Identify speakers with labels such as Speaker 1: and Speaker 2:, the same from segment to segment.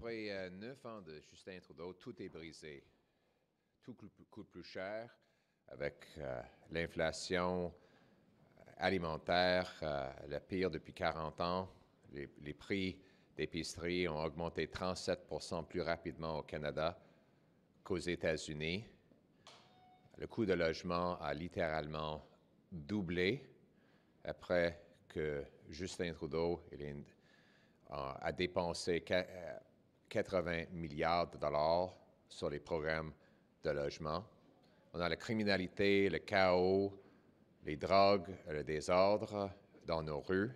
Speaker 1: Après 9 ans de Justin Trudeau, tout est brisé. Tout coûte plus cher avec l'inflation alimentaire, la pire depuis 40 ans. Les prix d'épicerie ont augmenté 37% plus rapidement au Canada qu'aux États-Unis. Le coût de logement a littéralement doublé après que Justin Trudeau a dépensé 80 milliards de dollars sur les programmes de logement. On a la criminalité, le chaos, les drogues, le désordre dans nos rues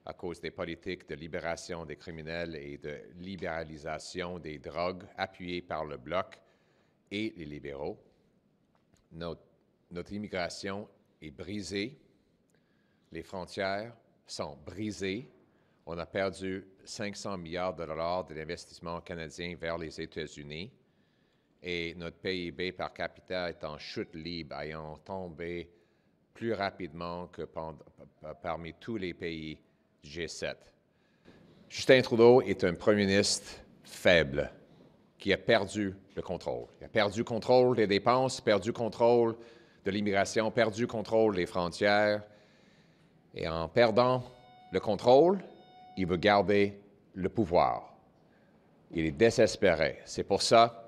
Speaker 1: à cause des politiques de libération des criminels et de libéralisation des drogues appuyées par le Bloc et les libéraux. Notre immigration est brisée. Les frontières sont brisées. On a perdu 500 milliards de dollars de l'investissement canadien vers les États-Unis et notre PIB par capita est en chute libre, ayant tombé plus rapidement que parmi tous les pays G7. Justin Trudeau est un premier ministre faible qui a perdu le contrôle. Il a perdu le contrôle des dépenses, perdu le contrôle de l'immigration, perdu le contrôle des frontières. Et en perdant le contrôle, il veut garder le pouvoir. Il est désespéré. C'est pour ça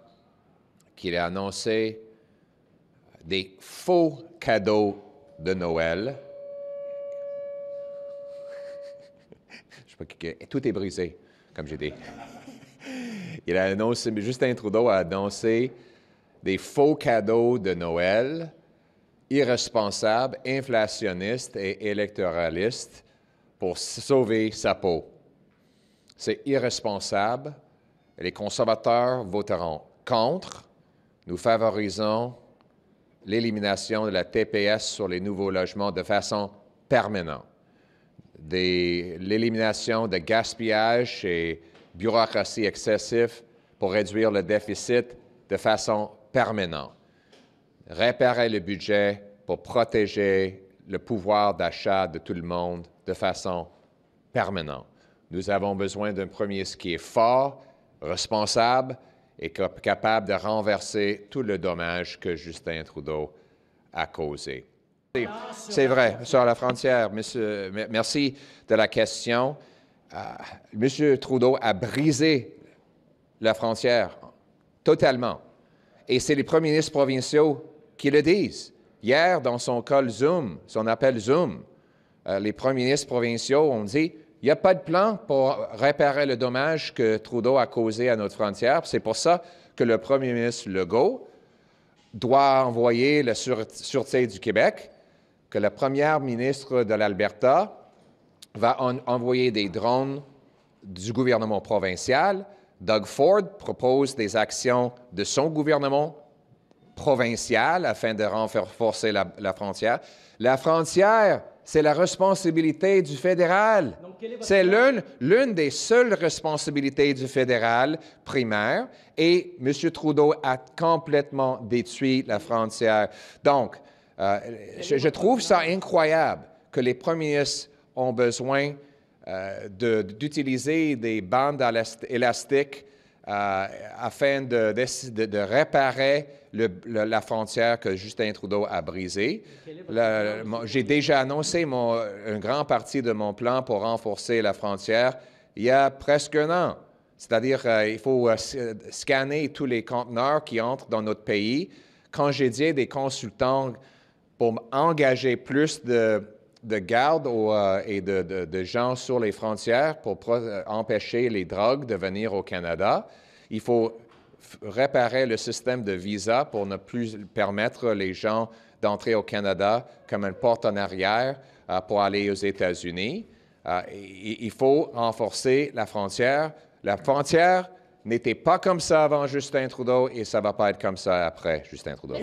Speaker 1: qu'il a annoncé des faux cadeaux de Noël. Tout est brisé, comme j'ai dit. Justin Trudeau a annoncé des faux cadeaux de Noël irresponsables, inflationnistes et électoralistes pour sauver sa peau. C'est irresponsable. Les conservateurs voteront contre. Nous favorisons l'élimination de la TPS sur les nouveaux logements de façon permanente. L'élimination de gaspillage et bureaucratie excessive pour réduire le déficit de façon permanente. Réparer le budget pour protéger le pouvoir d'achat de tout le monde de façon permanente. Nous avons besoin d'un premier ministre qui est fort, responsable et capable de renverser tout le dommage que Justin Trudeau a causé. C'est vrai, sur la frontière. Monsieur, merci de la question. Monsieur Trudeau a brisé la frontière totalement. Et c'est les premiers ministres provinciaux qui le disent. Hier, dans son call Zoom, son appel Zoom, les premiers ministres provinciaux ont dit il n'y a pas de plan pour réparer le dommage que Trudeau a causé à notre frontière. C'est pour ça que le premier ministre Legault doit envoyer la Sûreté du Québec, que la première ministre de l'Alberta va envoyer des drones du gouvernement provincial. Doug Ford propose des actions de son gouvernement provincial afin de renforcer la frontière. La frontière, c'est la responsabilité du fédéral. C'est l'une des seules responsabilités du fédéral primaire et M. Trudeau a complètement détruit la frontière. Donc, je trouve ça incroyable que les premiers ministres ont besoin d'utiliser des bandes élastiques afin de réparer la frontière que Justin Trudeau a brisée. J'ai déjà annoncé une grande partie de mon plan pour renforcer la frontière il y a presque un an. C'est-à-dire il faut scanner tous les conteneurs qui entrent dans notre pays, congédier des consultants pour engager plus de gardes et de gens sur les frontières pour empêcher les drogues de venir au Canada. Il faut réparer le système de visa pour ne plus permettre les gens d'entrer au Canada comme une porte en arrière pour aller aux États-Unis. Il faut renforcer la frontière. La frontière n'était pas comme ça avant Justin Trudeau et ça ne va pas être comme ça après Justin Trudeau.